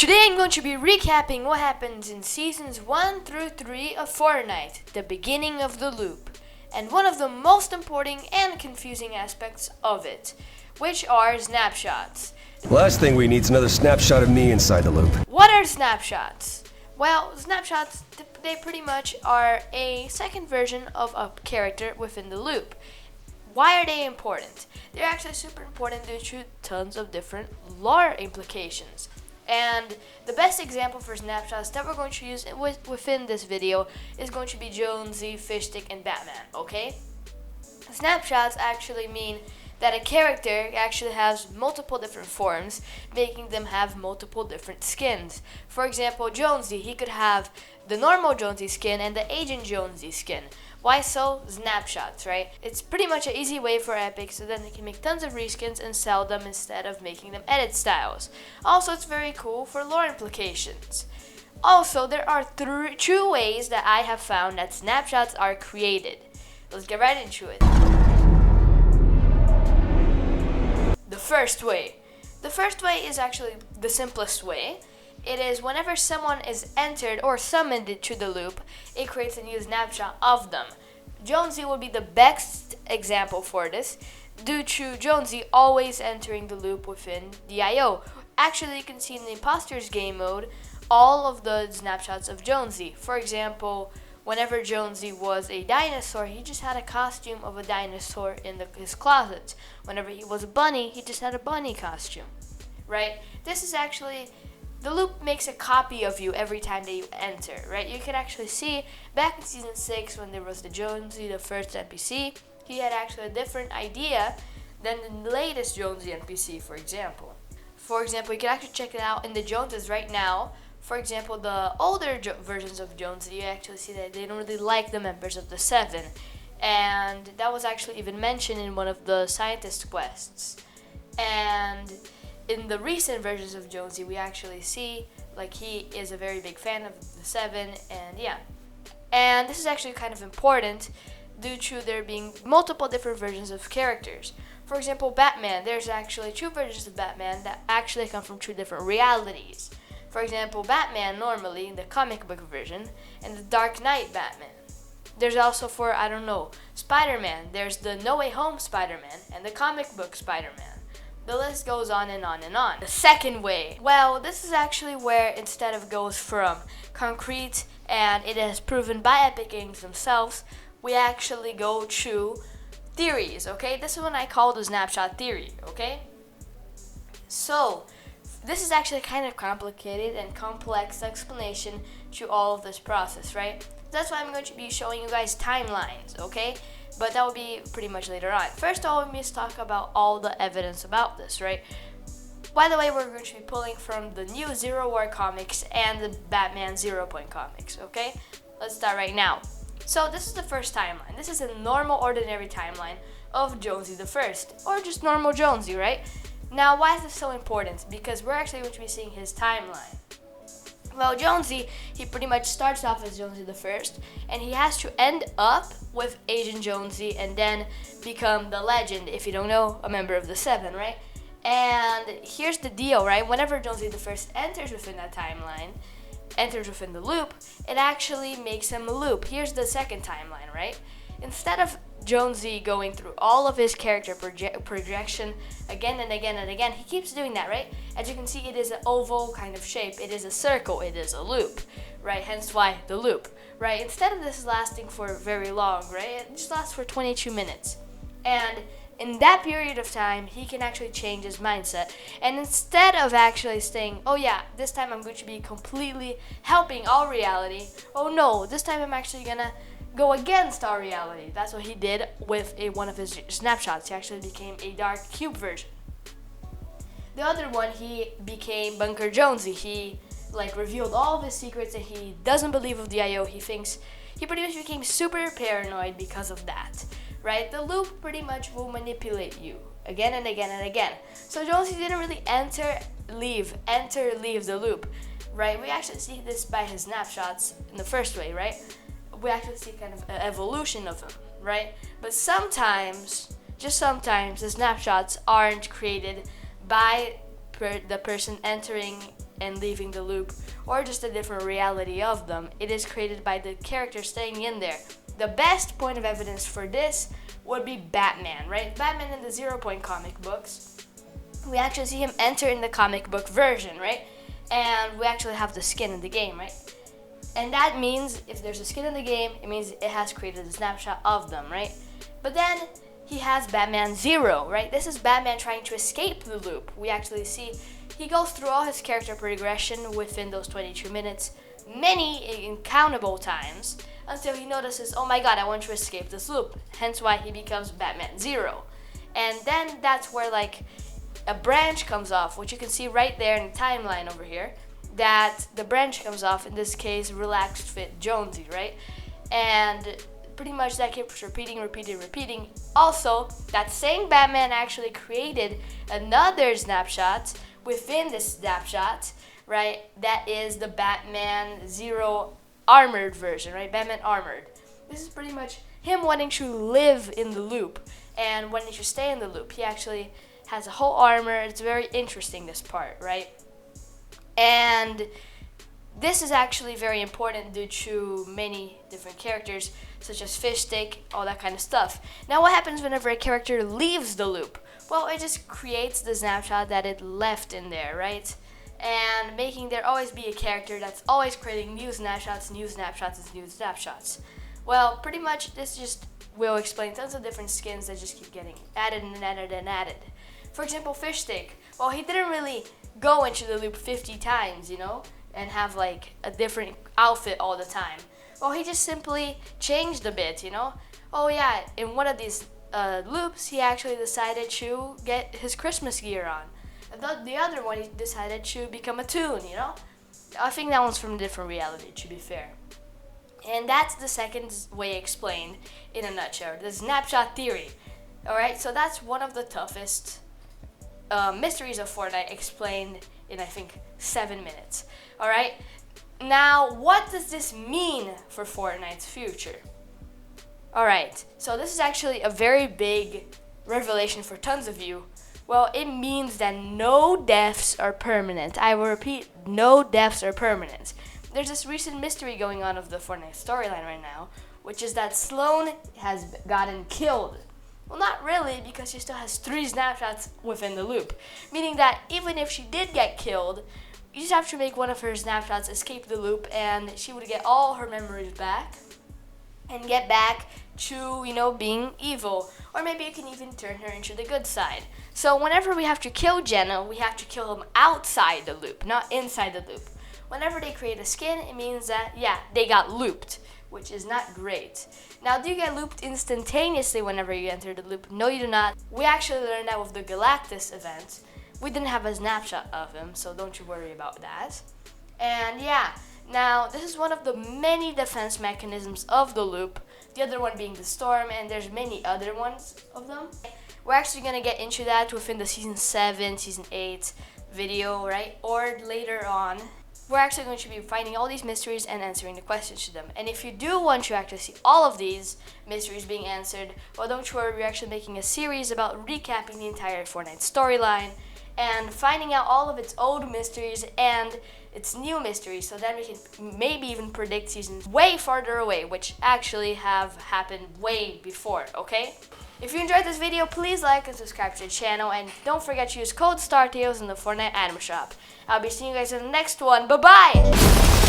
Today I'm going to be recapping what happens in Seasons 1 through 3 of Fortnite, the beginning of the loop, and one of the most important and confusing aspects of it, which are snapshots. Last thing we need is another snapshot of me inside the loop. What are snapshots? Well, snapshots, they pretty much are a second version of a character within the loop. Why are they important? They're actually super important due to tons of different lore implications. And the best example for snapshots that we're going to use within this video is going to be Jonesy, Fishstick, and Batman, okay? Snapshots actually mean that a character actually has multiple different forms, making them have multiple different skins. For example, Jonesy, he could have the normal Jonesy skin and the Agent Jonesy skin. Why so? Snapshots, right? It's pretty much an easy way for Epic so then they can make tons of reskins and sell them instead of making them edit styles. Also, it's very cool for lore implications. Also, there are two ways that I have found that snapshots are created. Let's get right into it. The first way is actually the simplest way. It is whenever someone is entered or summoned to the loop, it creates a new snapshot of them. Jonesy will be the best example for this, due to Jonesy always entering the loop within the IO. Actually, you can see in the Imposters game mode all of the snapshots of Jonesy. For example, whenever Jonesy was a dinosaur, he just had a costume of a dinosaur in his closet. Whenever he was a bunny, he just had a bunny costume, right? This is actually... The loop makes a copy of you every time that you enter, right? You can actually see back in Season 6 when there was the Jonesy, the first NPC, he had actually a different idea than the latest Jonesy NPC, for example. For example, you can actually check it out in the Joneses right now. For example, the older versions of Jonesy, you actually see that they don't really like the members of the Seven. And that was actually even mentioned in one of the scientist quests. And in the recent versions of Jonesy, we actually see like he is a very big fan of the Seven, and yeah. And this is actually kind of important due to there being multiple different versions of characters. For example, Batman, there's actually two versions of Batman that actually come from two different realities. For example, Batman normally in the comic book version and the Dark Knight Batman. There's also for, Spider-Man, there's the No Way Home Spider-Man and the comic book Spider-Man. The list goes on and on and on. The second way, well, this is actually where instead of goes from concrete and it is proven by Epic Games themselves, we actually go to theories, okay? This is what I call the snapshot theory, okay? So, this is actually kind of complicated and complex explanation to all of this process, right? That's why I'm going to be showing you guys timelines, okay? But that will be pretty much later on. First of all, we must talk about all the evidence about this, right? By the way, we're going to be pulling from the new Zero War comics and the Batman 0 Point comics, okay? Let's start right now. So this is the first timeline. This is a normal, ordinary timeline of Jonesy the First, or just normal Jonesy, right? Now, why is this so important? Because we're actually going to be seeing his timeline. Well, Jonesy, he pretty much starts off as Jonesy the First, and he has to end up with Agent Jonesy and then become the Legend, if you don't know, a member of the Seven, right? And here's the deal, right? Whenever Jonesy the First enters within that timeline, enters within the loop, it actually makes him a loop. Here's the second timeline, right? Instead of Jonesy going through all of his character projection again and again and again, he keeps doing that, right? As you can see, it is an oval kind of shape. It is a circle. It is a loop, right? Hence why the loop, right? Instead of this lasting for very long, right? It just lasts for 22 minutes. And in that period of time, he can actually change his mindset. And instead of actually saying, oh yeah, this time I'm going to be completely helping all reality. Oh no, this time I'm actually gonna go against our reality. That's what he did with one of his snapshots. He actually became a dark cube version. The other one, he became Bunker Jonesy. He revealed all of his secrets and he doesn't believe of the IO. He pretty much became super paranoid because of that, right? The loop pretty much will manipulate you again and again and again. So Jonesy didn't really enter, leave the loop, right? We actually see this by his snapshots in the first way, right? We actually see kind of an evolution of him, right? But sometimes, just sometimes, the snapshots aren't created by the person entering and leaving the loop, or just a different reality of them. It is created by the character staying in there. The best point of evidence for this would be Batman, right? Batman in the 0 Point comic books. We actually see him enter in the comic book version, right? And we actually have the skin in the game, right? And that means if there's a skin in the game, it means it has created a snapshot of them, right? But then he has Batman 0, right? This is Batman trying to escape the loop. We actually see he goes through all his character progression within those 22 minutes, many incountable times, until he notices, oh my god, I want to escape this loop. Hence why he becomes Batman 0. And then that's where like a branch comes off, which you can see right there in the timeline over here, that the branch comes off, in this case, Relaxed Fit Jonesy, right? And pretty much that keeps repeating. Also, that same Batman actually created another snapshot within this snapshot, right? That is the Batman 0 armored version, right? Batman armored. This is pretty much him wanting to live in the loop and wanting to stay in the loop. He actually has a whole armor. It's very interesting, this part, right? And this is actually very important due to many different characters, such as Fishstick, all that kind of stuff. Now, what happens whenever a character leaves the loop? Well, it just creates the snapshot that it left in there, right? And making there always be a character that's always creating new snapshots. Well, pretty much this just will explain tons of different skins that just keep getting added and added and added. For example, Fishstick. Well, he didn't really go into the loop 50 times, you know, and have like a different outfit all the time. Well, he just simply changed a bit, you know. Oh yeah, in one of these loops, he actually decided to get his Christmas gear on. The other one, he decided to become a toon, you know? I think that one's from a different reality, to be fair. And that's the second way explained in a nutshell, the snapshot theory. Alright, so that's one of the toughest mysteries of Fortnite explained in, I think, 7 minutes. Alright, now what does this mean for Fortnite's future? Alright, so this is actually a very big revelation for tons of you. Well, it means that no deaths are permanent. I will repeat, no deaths are permanent. There's this recent mystery going on of the Fortnite storyline right now, which is that Sloan has gotten killed. Well, not really, because she still has 3 snapshots within the loop. Meaning that even if she did get killed, you just have to make one of her snapshots escape the loop and she would get all her memories back and get back to, you know, being evil. Or maybe you can even turn her into the good side. So whenever we have to kill Jenna, we have to kill them outside the loop, not inside the loop. Whenever they create a skin, it means that, yeah, they got looped, which is not great. Now, do you get looped instantaneously whenever you enter the loop? No, you do not. We actually learned that with the Galactus event. We didn't have a snapshot of him, so don't you worry about that. And yeah, now this is one of the many defense mechanisms of the loop. The other one being the storm, and there's many other ones of them. We're actually going to get into that within the Season 7, Season 8 video, right? Or later on. We're actually going to be finding all these mysteries and answering the questions to them. And if you do want to actually see all of these mysteries being answered, well, don't worry, we're actually making a series about recapping the entire Fortnite storyline and finding out all of its old mysteries and its new mysteries, so then we can maybe even predict seasons way farther away, which actually have happened way before, okay? If you enjoyed this video, please like and subscribe to the channel, and don't forget to use code StarTales in the Fortnite item shop. I'll be seeing you guys in the next one. Bye-bye!